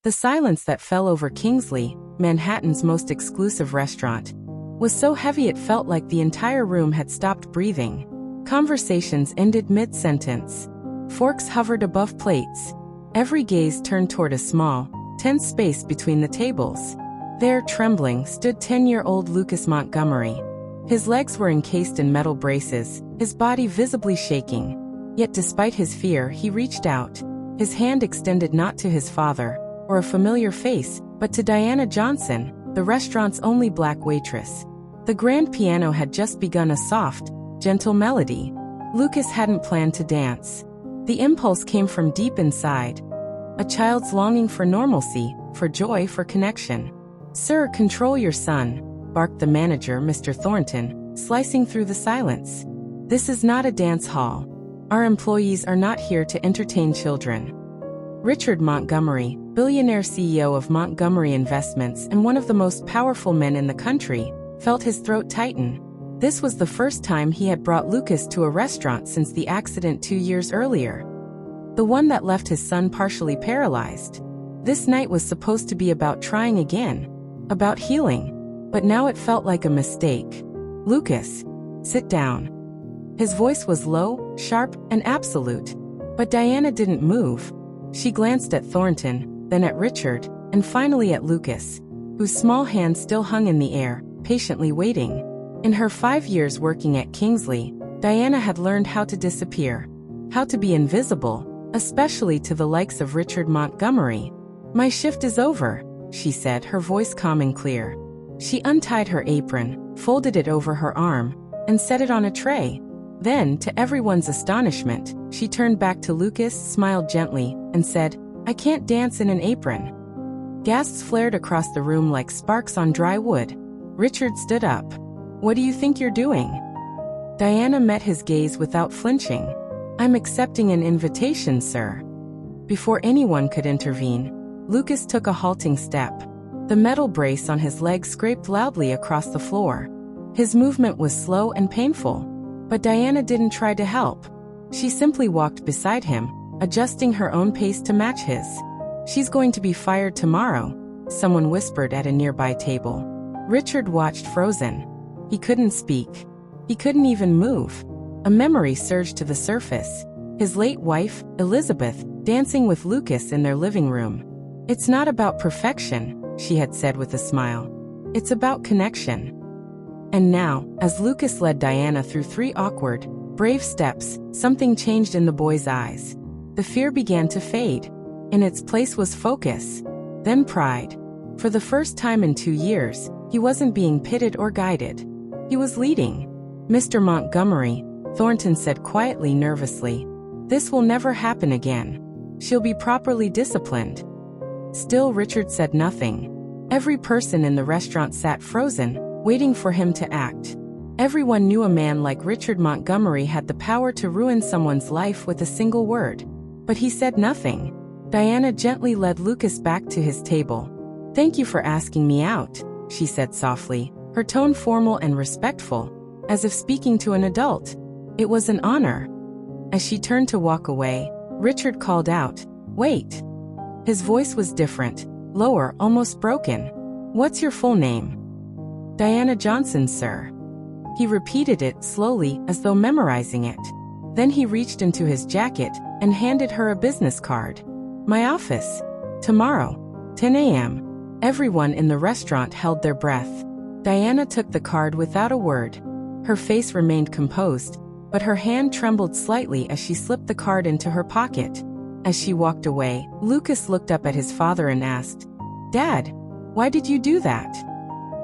The silence that fell over Kingsley, Manhattan's most exclusive restaurant, was so heavy it felt like the entire room had stopped breathing. Conversations ended mid-sentence. Forks hovered above plates. Every gaze turned toward a small, tense space between the tables. There, trembling, stood 10-year-old Lucas Montgomery. His legs were encased in metal braces, his body visibly shaking. Yet despite his fear, he reached out. His hand extended not to his father, or a familiar face, but to Diana Johnson, the restaurant's only black waitress. The grand piano had just begun a soft, gentle melody. Lucas hadn't planned to dance. The impulse came from deep inside. A child's longing for normalcy, for joy, for connection. "Sir, control your son," barked the manager, Mr. Thornton, slicing through the silence. "This is not a dance hall. Our employees are not here to entertain children." Richard Montgomery, billionaire CEO of Montgomery Investments and one of the most powerful men in the country, felt his throat tighten. This was the first time he had brought Lucas to a restaurant since the accident 2 years earlier. The one that left his son partially paralyzed. This night was supposed to be about trying again, about healing, but now it felt like a mistake. "Lucas, sit down." His voice was low, sharp, and absolute. But Diana didn't move. She glanced at Thornton, then at Richard, and finally at Lucas, whose small hand still hung in the air, patiently waiting. In her 5 years working at Kingsley, Diana had learned how to disappear, how to be invisible, especially to the likes of Richard Montgomery. "My shift is over," she said, her voice calm and clear. She untied her apron, folded it over her arm, and set it on a tray. Then, to everyone's astonishment, she turned back to Lucas, smiled gently, and said, "I can't dance in an apron." Gasps flared across the room like sparks on dry wood. Richard stood up. "What do you think you're doing?" Diana met his gaze without flinching. "I'm accepting an invitation, sir." Before anyone could intervene, Lucas took a halting step. The metal brace on his leg scraped loudly across the floor. His movement was slow and painful. But Diana didn't try to help. She simply walked beside him, adjusting her own pace to match his. "She's going to be fired tomorrow," someone whispered at a nearby table. Richard watched frozen. He couldn't speak. He couldn't even move. A memory surged to the surface. His late wife, Elizabeth, dancing with Lucas in their living room. "It's not about perfection," she had said with a smile. "It's about connection." And now, as Lucas led Diana through 3 awkward, brave steps, something changed in the boy's eyes. The fear began to fade. In its place was focus, then pride. For the first time in 2 years, he wasn't being pitted or guided. He was leading. "Mr. Montgomery," Thornton said quietly, nervously, "this will never happen again. She'll be properly disciplined." Still, Richard said nothing. Every person in the restaurant sat frozen, waiting for him to act. Everyone knew a man like Richard Montgomery had the power to ruin someone's life with a single word. But he said nothing. Diana gently led Lucas back to his table. "Thank you for asking me out," she said softly, her tone formal and respectful, as if speaking to an adult. "It was an honor." As she turned to walk away, Richard called out, "Wait." His voice was different, lower, almost broken. "What's your full name?" "Diana Johnson, sir." He repeated it slowly, as though memorizing it. Then he reached into his jacket and handed her a business card. "My office. Tomorrow, 10 a.m. Everyone in the restaurant held their breath. Diana took the card without a word. Her face remained composed, but her hand trembled slightly as she slipped the card into her pocket. As she walked away, Lucas looked up at his father and asked, "Dad, why did you do that?"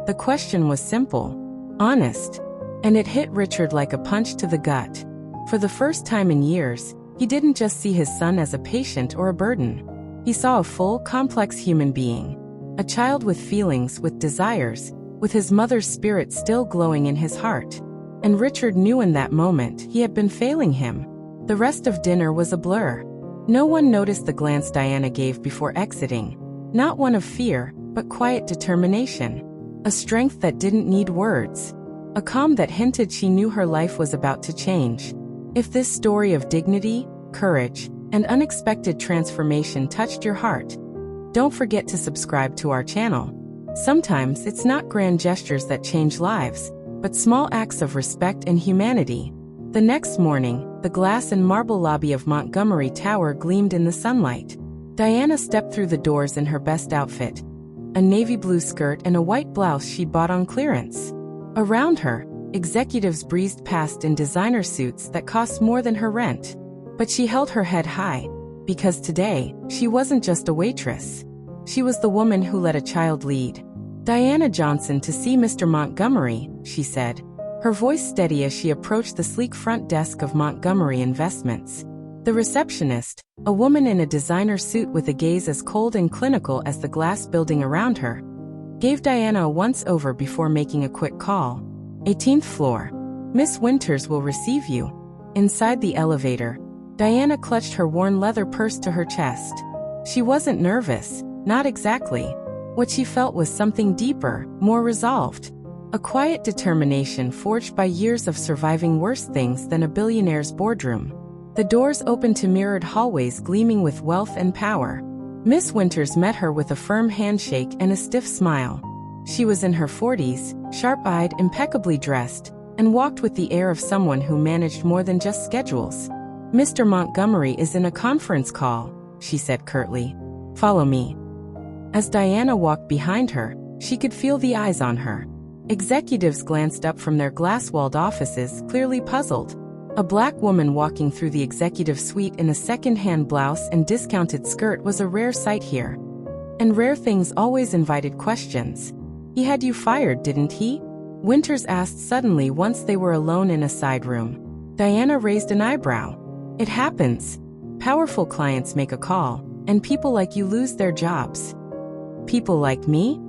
The question was simple, honest, and it hit Richard like a punch to the gut. For the first time in years, he didn't just see his son as a patient or a burden. He saw a full, complex human being. A child with feelings, with desires, with his mother's spirit still glowing in his heart. And Richard knew in that moment he had been failing him. The rest of dinner was a blur. No one noticed the glance Diana gave before exiting. Not one of fear, but quiet determination. A strength that didn't need words. A calm that hinted she knew her life was about to change. If this story of dignity, courage, and unexpected transformation touched your heart, Don't forget to subscribe to our channel. Sometimes it's not grand gestures that change lives, but small acts of respect and humanity. The next morning, the glass and marble lobby of Montgomery Tower gleamed in the sunlight. Diana stepped through the doors in her best outfit, a navy blue skirt and a white blouse she'd bought on clearance. Around her, executives breezed past in designer suits that cost more than her rent. But she held her head high, because today, she wasn't just a waitress. She was the woman who let a child lead. "Diana Johnson to see Mr. Montgomery," she said, her voice steady as she approached the sleek front desk of Montgomery Investments. The receptionist, a woman in a designer suit with a gaze as cold and clinical as the glass building around her, gave Diana a once-over before making a quick call. "18th floor. Miss Winters will receive you." Inside the elevator, Diana clutched her worn leather purse to her chest. She wasn't nervous, not exactly. What she felt was something deeper, more resolved. A quiet determination forged by years of surviving worse things than a billionaire's boardroom. The doors opened to mirrored hallways gleaming with wealth and power. Miss Winters met her with a firm handshake and a stiff smile. She was in her 40s, sharp-eyed, impeccably dressed, and walked with the air of someone who managed more than just schedules. "Mr. Montgomery is in a conference call," she said curtly. "Follow me." As Diana walked behind her, she could feel the eyes on her. Executives glanced up from their glass-walled offices, clearly puzzled. A black woman walking through the executive suite in a second-hand blouse and discounted skirt was a rare sight here. And rare things always invited questions. "He had you fired, didn't he?" Winters asked suddenly once they were alone in a side room. Diana raised an eyebrow. "It happens. Powerful clients make a call, and people like you lose their jobs." "People like me?"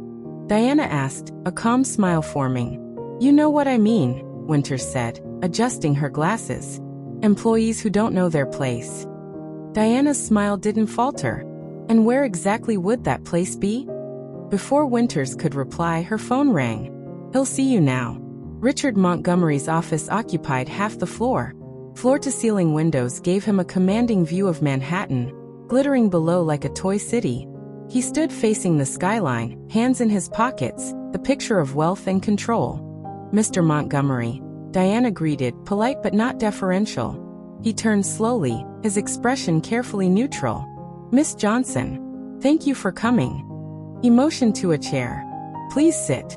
Diana asked, a calm smile forming. "You know what I mean," Winters said, adjusting her glasses. "Employees who don't know their place." Diana's smile didn't falter. And where exactly would that place be? Before Winters could reply, her phone rang. "He'll see you now." Richard Montgomery's office occupied half the floor. Floor-to-ceiling windows gave him a commanding view of Manhattan, glittering below like a toy city. He stood facing the skyline, hands in his pockets, the picture of wealth and control. "Mr. Montgomery," Diana greeted, polite but not deferential. He turned slowly, his expression carefully neutral. "Miss Johnson, thank you for coming." He motioned to a chair. "Please sit."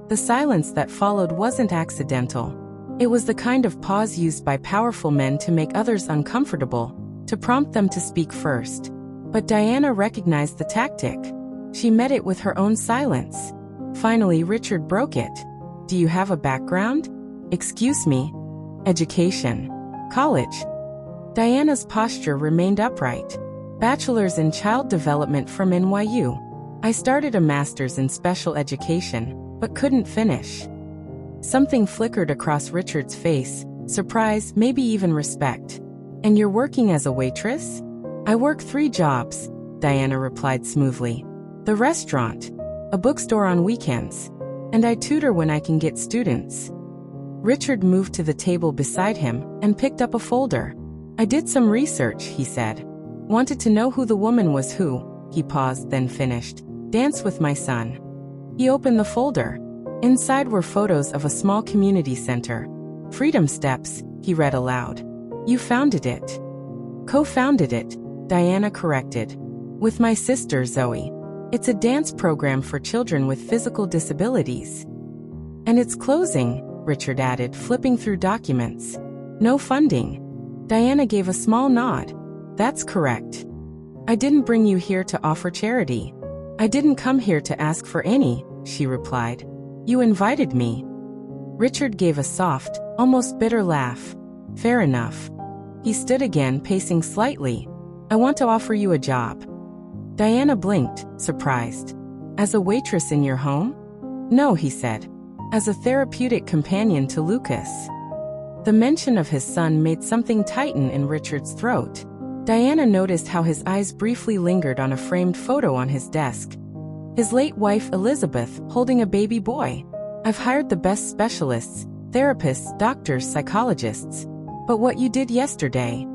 The silence that followed wasn't accidental. It was the kind of pause used by powerful men to make others uncomfortable, to prompt them to speak first. But Diana recognized the tactic. She met it with her own silence. Finally, Richard broke it. "Do you have a background?" "Excuse me." "Education." "College." Diana's posture remained upright. "Bachelor's in Child Development from NYU. I started a master's in special education, but couldn't finish." Something flickered across Richard's face, surprise, maybe even respect. "And you're working as a waitress?" "I work 3 jobs," Diana replied smoothly. "The restaurant, a bookstore on weekends, and I tutor when I can get students." Richard moved to the table beside him and picked up a folder. "I did some research," he said. "Wanted to know who the woman was who," he paused then finished, "danced with my son." He opened the folder. Inside were photos of a small community center. "Freedom Steps," he read aloud. "You founded it." "Co-founded it," Diana corrected. "With my sister Zoe. It's a dance program for children with physical disabilities." "And it's closing," Richard added, flipping through documents. "No funding." Diana gave a small nod. "That's correct. I didn't bring you here to offer charity. I didn't come here to ask for any," she replied. "You invited me." Richard gave a soft, almost bitter laugh. "Fair enough." He stood again, pacing slightly. "I want to offer you a job." Diana blinked, surprised. "As a waitress in your home?" "No," he said. "As a therapeutic companion to Lucas." The mention of his son made something tighten in Richard's throat. Diana noticed how his eyes briefly lingered on a framed photo on his desk. His late wife Elizabeth, holding a baby boy. "I've hired the best specialists, therapists, doctors, psychologists. But what you did yesterday..."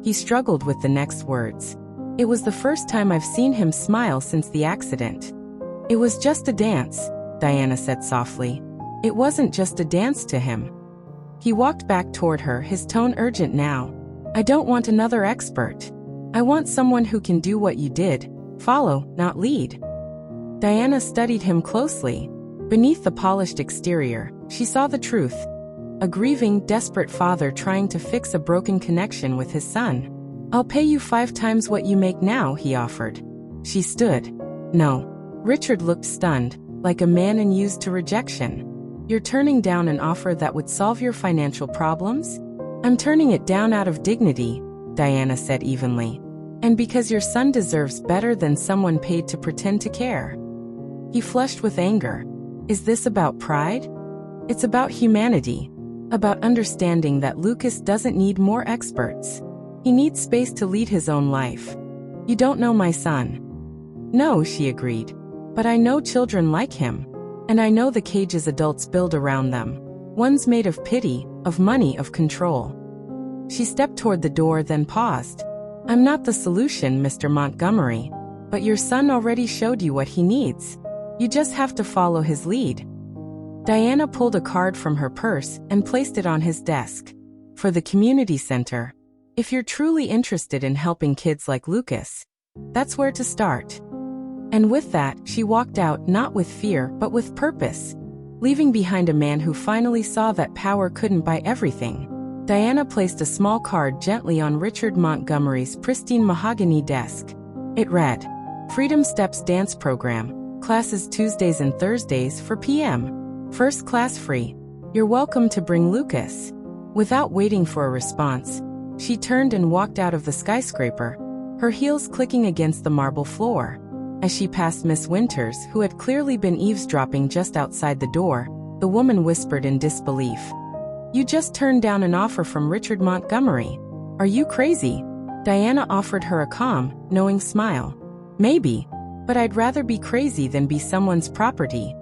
He struggled with the next words. It was the first time I've seen him smile since the accident. It was just a dance, Diana said softly. It wasn't just a dance to him. He walked back toward her, his tone urgent now. I don't want another expert. I want someone who can do what you did, follow, not lead. Diana studied him closely. Beneath the polished exterior, she saw the truth. A grieving, desperate father trying to fix a broken connection with his son. I'll pay you 5 times what you make now, he offered. She stood. No. Richard looked stunned, like a man used to rejection. You're turning down an offer that would solve your financial problems? I'm turning it down out of dignity, Diana said evenly. And because your son deserves better than someone paid to pretend to care. He flushed with anger. Is this about pride? It's about humanity. About understanding that Lucas doesn't need more experts. He needs space to lead his own life. You don't know my son. No, she agreed. But I know children like him. And I know the cages adults build around them. One's made of pity, of money, of control. She stepped toward the door, then paused. I'm not the solution, Mr. Montgomery. But your son already showed you what he needs. You just have to follow his lead. Diana pulled a card from her purse and placed it on his desk. For the community center. If you're truly interested in helping kids like Lucas, that's where to start. And with that, she walked out, not with fear, but with purpose, leaving behind a man who finally saw that power couldn't buy everything. Diana placed a small card gently on Richard Montgomery's pristine mahogany desk. It read, Freedom Steps Dance Program, classes Tuesdays and Thursdays 4 p.m. First class free. You're welcome to bring Lucas. Without waiting for a response, she turned and walked out of the skyscraper, her heels clicking against the marble floor. As she passed Miss Winters, who had clearly been eavesdropping just outside the door, the woman whispered in disbelief. You just turned down an offer from Richard Montgomery. Are you crazy? Diana offered her a calm, knowing smile. Maybe, but I'd rather be crazy than be someone's property.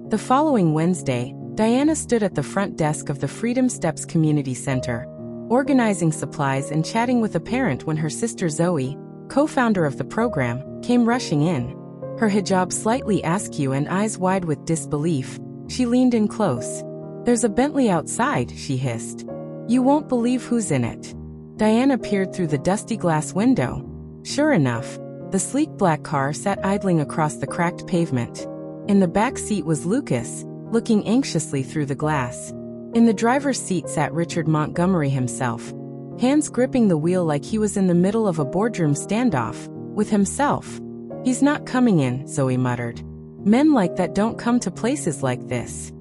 The following Wednesday, Diana stood at the front desk of the Freedom Steps Community Center, organizing supplies and chatting with a parent when her sister Zoe, co-founder of the program, came rushing in. Her hijab slightly askew and eyes wide with disbelief, she leaned in close. There's a Bentley outside, she hissed. You won't believe who's in it. Diana peered through the dusty glass window. Sure enough, the sleek black car sat idling across the cracked pavement. In the back seat was Lucas, looking anxiously through the glass. In the driver's seat sat Richard Montgomery himself, hands gripping the wheel like he was in the middle of a boardroom standoff with himself. He's not coming in, Zoe muttered. Men like that don't come to places like this.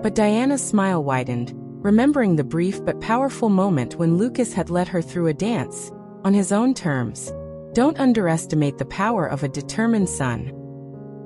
But Diana's smile widened, remembering the brief but powerful moment when Lucas had led her through a dance, on his own terms. Don't underestimate the power of a determined son.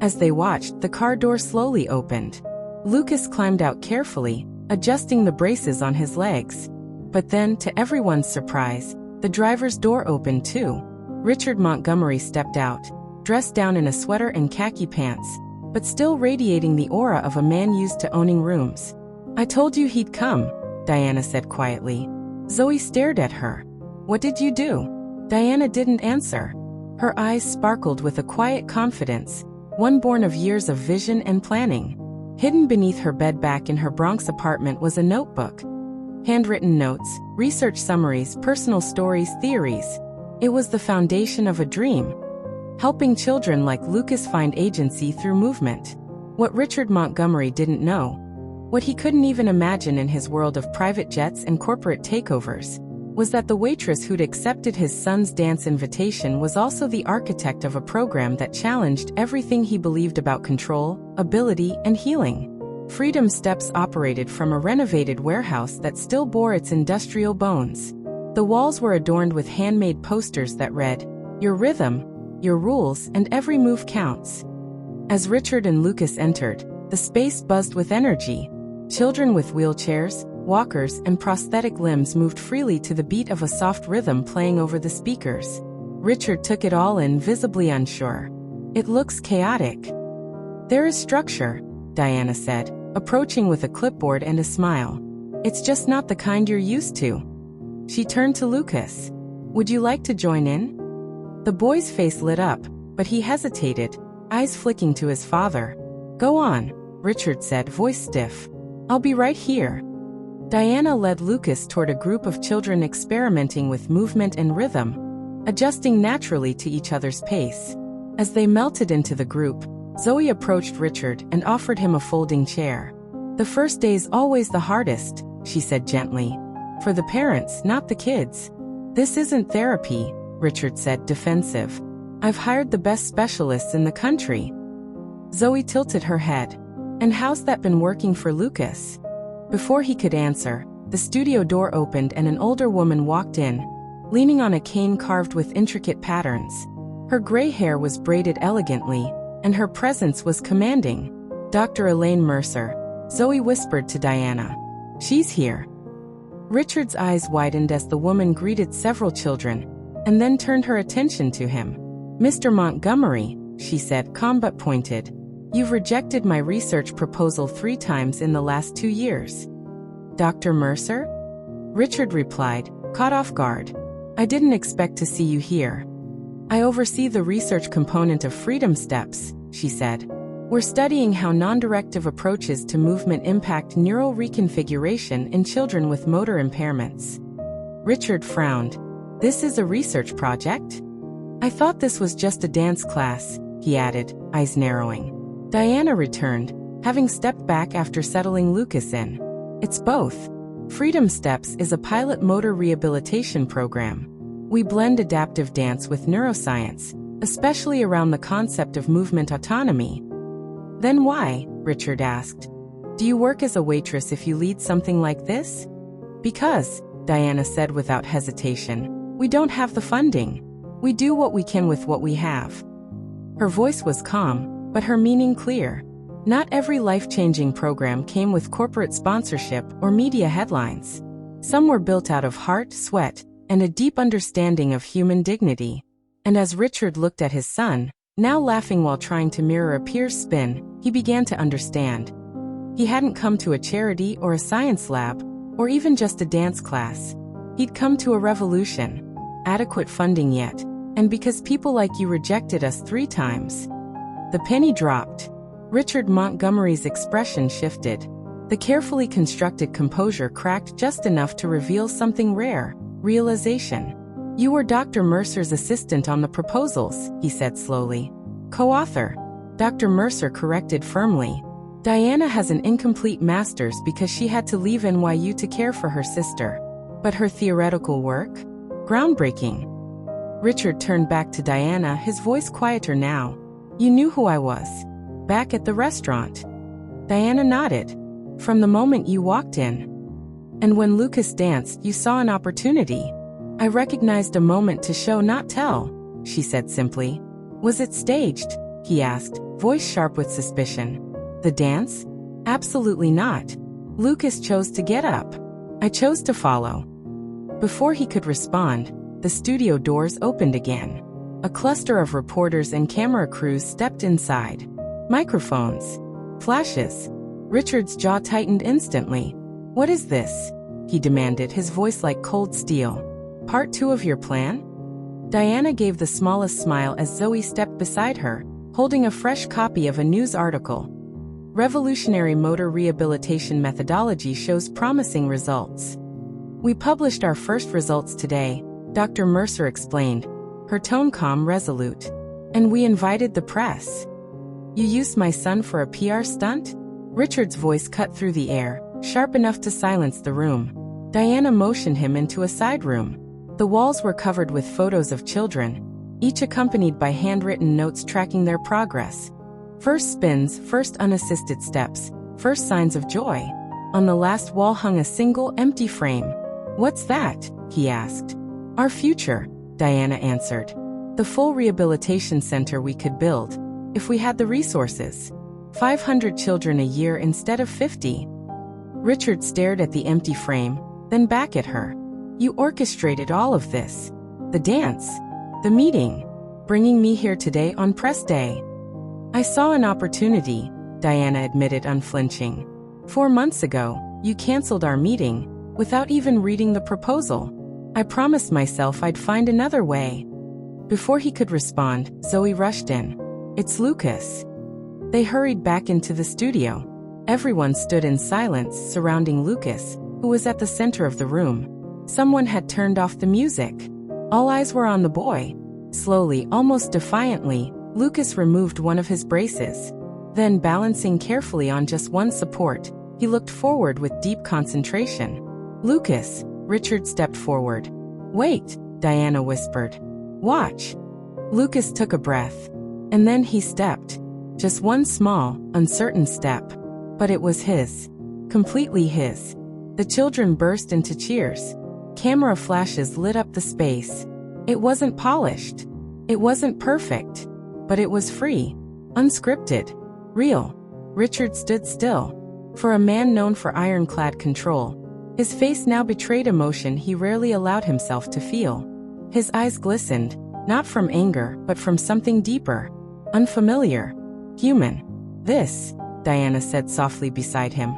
As they watched, the car door slowly opened. Lucas climbed out carefully, adjusting the braces on his legs. But then, to everyone's surprise, the driver's door opened too. Richard Montgomery stepped out, dressed down in a sweater and khaki pants, but still radiating the aura of a man used to owning rooms. I told you he'd come, Diana said quietly. Zoe stared at her. What did you do? Diana didn't answer. Her eyes sparkled with a quiet confidence, one born of years of vision and planning. Hidden beneath her bed back in her Bronx apartment was a notebook. Handwritten notes, research summaries, personal stories, theories. It was the foundation of a dream. Helping children like Lucas find agency through movement. What Richard Montgomery didn't know, what he couldn't even imagine in his world of private jets and corporate takeovers, was that the waitress who'd accepted his son's dance invitation was also the architect of a program that challenged everything he believed about control, ability, and healing. Freedom Steps operated from a renovated warehouse that still bore its industrial bones. The walls were adorned with handmade posters that read, Your rhythm, your rules, and every move counts. As Richard and Lucas entered, the space buzzed with energy. Children with wheelchairs, walkers, and prosthetic limbs moved freely to the beat of a soft rhythm playing over the speakers. Richard took it all in, visibly unsure. It looks chaotic. There is structure, Diana said, approaching with a clipboard and a smile. It's just not the kind you're used to. She turned to Lucas. Would you like to join in? The boy's face lit up, but he hesitated, eyes flicking to his father. "Go on," Richard said, voice stiff. "I'll be right here." Diana led Lucas toward a group of children experimenting with movement and rhythm, adjusting naturally to each other's pace. As they melted into the group, Zoe approached Richard and offered him a folding chair. "The first day's always the hardest," she said gently. "For the parents, not the kids." "This isn't therapy," Richard said, defensive. "I've hired the best specialists in the country." Zoe tilted her head. "And how's that been working for Lucas?" Before he could answer, the studio door opened and an older woman walked in, leaning on a cane carved with intricate patterns. Her gray hair was braided elegantly, and her presence was commanding. "Dr. Elaine Mercer," Zoe whispered to Diana. "She's here." Richard's eyes widened as the woman greeted several children, and then turned her attention to him. "Mr. Montgomery," she said, calm but pointed. "You've rejected my research proposal 3 times in the last 2 years." "Dr. Mercer?" Richard replied, caught off guard. "I didn't expect to see you here." "I oversee the research component of Freedom Steps," she said. "We're studying how non-directive approaches to movement impact neural reconfiguration in children with motor impairments." Richard frowned. "This is a research project?" "I thought this was just a dance class," he added, eyes narrowing. Diana returned, having stepped back after settling Lucas in. "It's both. Freedom Steps is a pilot motor rehabilitation program. We blend adaptive dance with neuroscience, especially around the concept of movement autonomy." "Then why?" Richard asked. "Do you work as a waitress if you lead something like this?" "Because," Diana said without hesitation, "we don't have the funding. We do what we can with what we have." Her voice was calm, but her meaning clear. Not every life-changing program came with corporate sponsorship or media headlines. Some were built out of heart, sweat, and a deep understanding of human dignity. And as Richard looked at his son, now laughing while trying to mirror a peer's spin, he began to understand. He hadn't come to a charity or a science lab, or even just a dance class. He'd come to a revolution. Adequate funding yet, and because people like you rejected us 3 times. The penny dropped. Richard Montgomery's expression shifted. The carefully constructed composure cracked just enough to reveal something rare: realization. "You were Dr. Mercer's assistant on the proposals," he said slowly. "Co-author," Dr. Mercer corrected firmly. "Diana has an incomplete master's because she had to leave NYU to care for her sister. But her theoretical work? Groundbreaking." Richard turned back to Diana, his voice quieter now. "You knew who I was. Back at the restaurant." Diana nodded. "From the moment you walked in. And when Lucas danced, you saw an opportunity. I recognized a moment to show, not tell," she said simply. "Was it staged?" he asked, voice sharp with suspicion. "The dance? Absolutely not. Lucas chose to get up. I chose to follow." Before he could respond, the studio doors opened again. A cluster of reporters and camera crews stepped inside. Microphones. Flashes. Richard's jaw tightened instantly. "What is this?" he demanded, his voice like cold steel. "Part 2 of your plan?" Diana gave the smallest smile as Zoe stepped beside her, holding a fresh copy of a news article. "Revolutionary motor rehabilitation methodology shows promising results." "We published our first results today," Dr. Mercer explained, her tone calm, resolute. "And we invited the press." "You used my son for a PR stunt?" Richard's voice cut through the air, sharp enough to silence the room. Diana motioned him into a side room. The walls were covered with photos of children, each accompanied by handwritten notes tracking their progress. First spins, first unassisted steps, first signs of joy. On the last wall hung a single, empty frame. "What's that?" he asked. "Our future," Diana answered. "The full rehabilitation center we could build, if we had the resources. 500 children a year instead of 50. Richard stared at the empty frame, then back at her. "You orchestrated all of this. The dance, the meeting, bringing me here today on press day." "I saw an opportunity," Diana admitted, unflinching. 4 months ago, you canceled our meeting, without even reading the proposal. I promised myself I'd find another way." Before he could respond, Zoe rushed in. "It's Lucas." They hurried back into the studio. Everyone stood in silence surrounding Lucas, who was at the center of the room. Someone had turned off the music. All eyes were on the boy. Slowly, almost defiantly, Lucas removed one of his braces. Then, balancing carefully on just one support, he looked forward with deep concentration. "Lucas," Richard stepped forward. "Wait," Diana whispered. "Watch." Lucas took a breath. And then he stepped. Just one small, uncertain step. But it was his. Completely his. The children burst into cheers. Camera flashes lit up the space. It wasn't polished. It wasn't perfect. But it was free. Unscripted. Real. Richard stood still. For a man known for ironclad control, his face now betrayed emotion he rarely allowed himself to feel. His eyes glistened, not from anger, but from something deeper. Unfamiliar. Human. "This," Diana said softly beside him,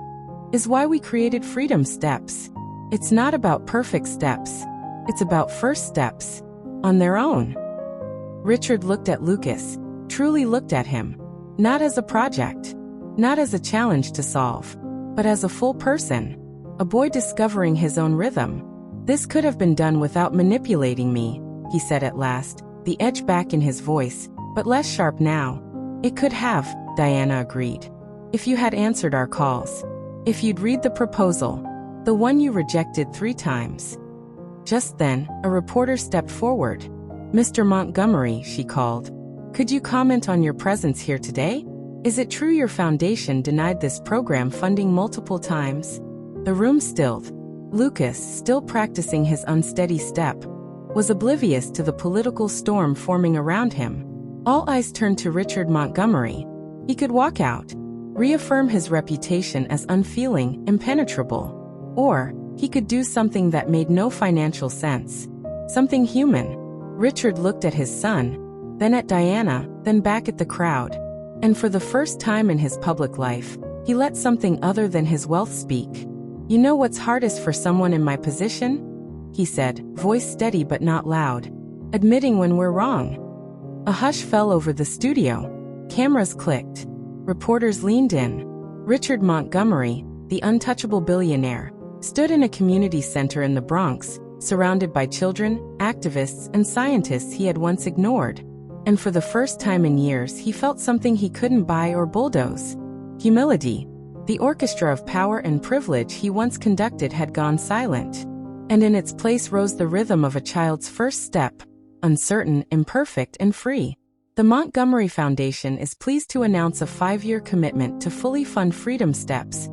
"is why we created Freedom Steps. It's not about perfect steps. It's about first steps. On their own." Richard looked at Lucas, truly looked at him. Not as a project. Not as a challenge to solve. But as a full person. A boy discovering his own rhythm. "This could have been done without manipulating me," he said at last, the edge back in his voice, but less sharp now. "It could have," Diana agreed. "If you had answered our calls. If you'd read the proposal. The one you rejected 3 times. Just then, a reporter stepped forward. "Mr. Montgomery," she called. "Could you comment on your presence here today? Is it true your foundation denied this program funding multiple times?" The room stilled. Lucas, still practicing his unsteady step, was oblivious to the political storm forming around him. All eyes turned to Richard Montgomery. He could walk out, reaffirm his reputation as unfeeling, impenetrable. Or, he could do something that made no financial sense. Something human. Richard looked at his son, then at Diana, then back at the crowd. And for the first time in his public life, he let something other than his wealth speak. "You know what's hardest for someone in my position?" he said, voice steady but not loud. "Admitting when we're wrong." A hush fell over the studio. Cameras clicked. Reporters leaned in. Richard Montgomery, the untouchable billionaire, stood in a community center in the Bronx, surrounded by children, activists, and scientists he had once ignored. And for the first time in years he felt something he couldn't buy or bulldoze. Humility. The orchestra of power and privilege he once conducted had gone silent. And in its place rose the rhythm of a child's first step, uncertain, imperfect, and free. The Montgomery Foundation is pleased to announce a 5-year commitment to fully fund Freedom Steps,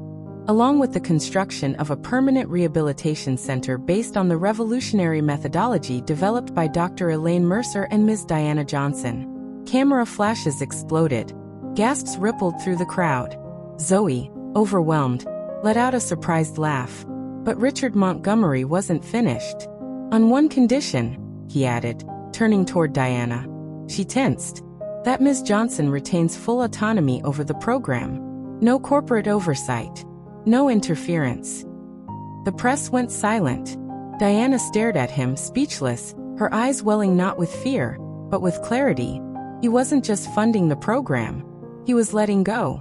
along with the construction of a permanent rehabilitation center based on the revolutionary methodology developed by Dr. Elaine Mercer and Ms. Diana Johnson. Camera flashes exploded. Gasps rippled through the crowd. Zoe, overwhelmed, let out a surprised laugh. But Richard Montgomery wasn't finished. "On one condition," he added, turning toward Diana. She tensed. "That Ms. Johnson retains full autonomy over the program. No corporate oversight. No interference." The press went silent. Diana stared at him, speechless, her eyes welling not with fear, but with clarity. He wasn't just funding the program. He was letting go.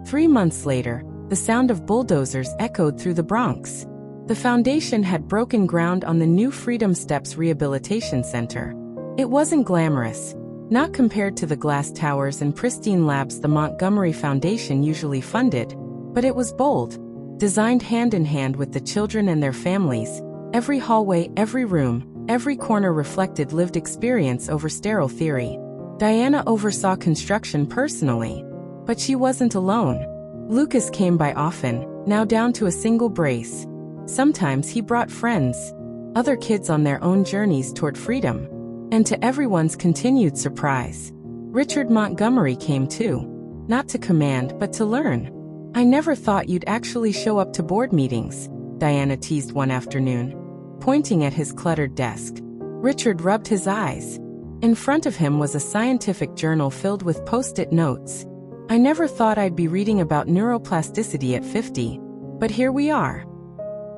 3 months later, the sound of bulldozers echoed through the Bronx. The foundation had broken ground on the new Freedom Steps Rehabilitation Center. It wasn't glamorous, not compared to the glass towers and pristine labs the Montgomery Foundation usually funded, but it was bold, designed hand in hand with the children and their families. Every hallway, every room, every corner reflected lived experience over sterile theory. Diana oversaw construction personally. But she wasn't alone. Lucas came by often, now down to a single brace. Sometimes he brought friends, other kids on their own journeys toward freedom. And to everyone's continued surprise, Richard Montgomery came too. Not to command, but to learn. "I never thought you'd actually show up to board meetings," Diana teased one afternoon, pointing at his cluttered desk. Richard rubbed his eyes. In front of him was a scientific journal filled with post-it notes. "I never thought I'd be reading about neuroplasticity at 50, but here we are."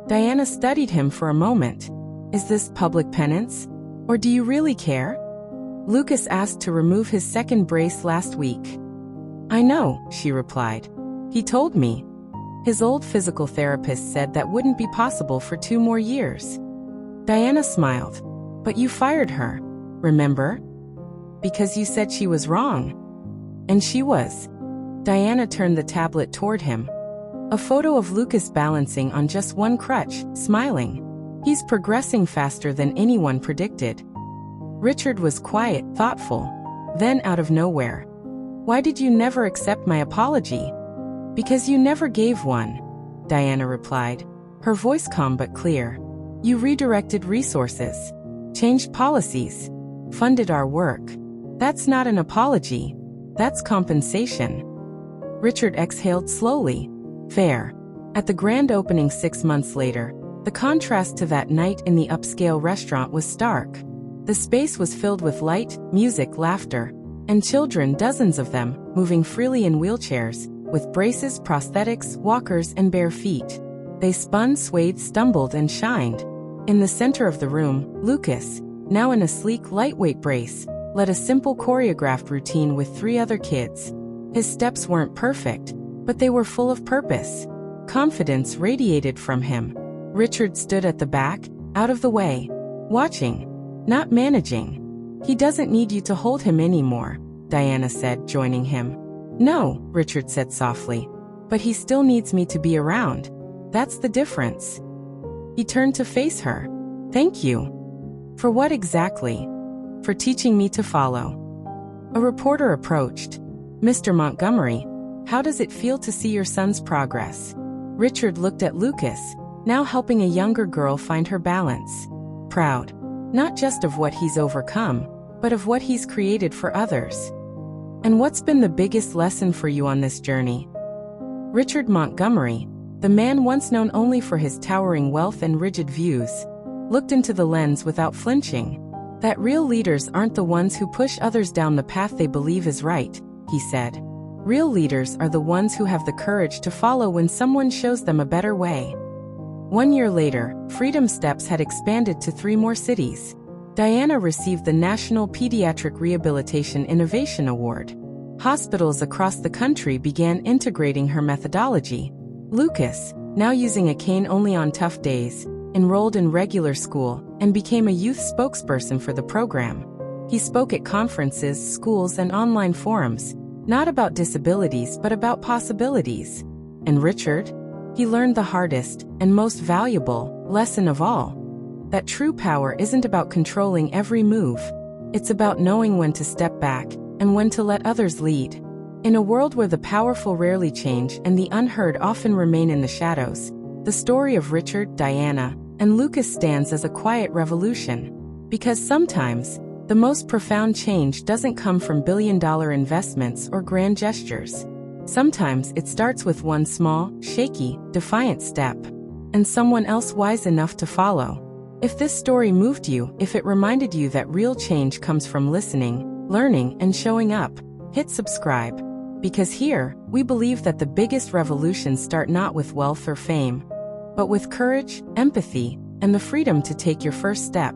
Diana studied him for a moment. "Is this public penance? Or do you really care?" Lucas asked to remove his second brace last week. I know, she replied. He told me. His old physical therapist said that wouldn't be possible for 2 more years. Diana smiled. But you fired her, remember? Because you said she was wrong. And she was. Diana turned the tablet toward him. A photo of Lucas balancing on just one crutch, smiling. He's progressing faster than anyone predicted. Richard was quiet, thoughtful. Then out of nowhere. Why did you never accept my apology? Because you never gave one, Diana replied, her voice calm but clear. You redirected resources, changed policies, funded our work. That's not an apology. That's compensation. Richard exhaled slowly. Fair. At the grand opening 6 months later, the contrast to that night in the upscale restaurant was stark. The space was filled with light, music, laughter, and children, dozens of them, moving freely in wheelchairs, with braces, prosthetics, walkers, and bare feet. They spun, swayed, stumbled, and shined. In the center of the room, Lucas, now in a sleek, lightweight brace, led a simple choreographed routine with 3 other kids. His steps weren't perfect, but they were full of purpose. Confidence radiated from him. Richard stood at the back, out of the way, watching, not managing. He doesn't need you to hold him anymore, Diana said, joining him. No, Richard said softly. But he still needs me to be around. That's the difference. He turned to face her. Thank you. For what exactly? For teaching me to follow. A reporter approached. Mr. Montgomery, how does it feel to see your son's progress? Richard looked at Lucas, now helping a younger girl find her balance. Proud. Not just of what he's overcome, but of what he's created for others. And what's been the biggest lesson for you on this journey? Richard Montgomery, the man once known only for his towering wealth and rigid views, looked into the lens without flinching. That real leaders aren't the ones who push others down the path they believe is right, he said. Real leaders are the ones who have the courage to follow when someone shows them a better way. 1 year later, Freedom Steps had expanded to 3 more cities. Diana received the National Pediatric Rehabilitation Innovation Award. Hospitals across the country began integrating her methodology. Lucas, now using a cane only on tough days, enrolled in regular school and became a youth spokesperson for the program. He spoke at conferences, schools, and online forums, not about disabilities but about possibilities. And Richard? He learned the hardest and most valuable lesson of all. That true power isn't about controlling every move. It's about knowing when to step back and when to let others lead. In a world where the powerful rarely change and the unheard often remain in the shadows, the story of Richard, Diana, and Lucas stands as a quiet revolution. Because sometimes, the most profound change doesn't come from billion-dollar investments or grand gestures. Sometimes it starts with one small, shaky, defiant step, and someone else wise enough to follow. If this story moved you, if it reminded you that real change comes from listening, learning, and showing up, hit subscribe. Because here, we believe that the biggest revolutions start not with wealth or fame, but with courage, empathy, and the freedom to take your first step.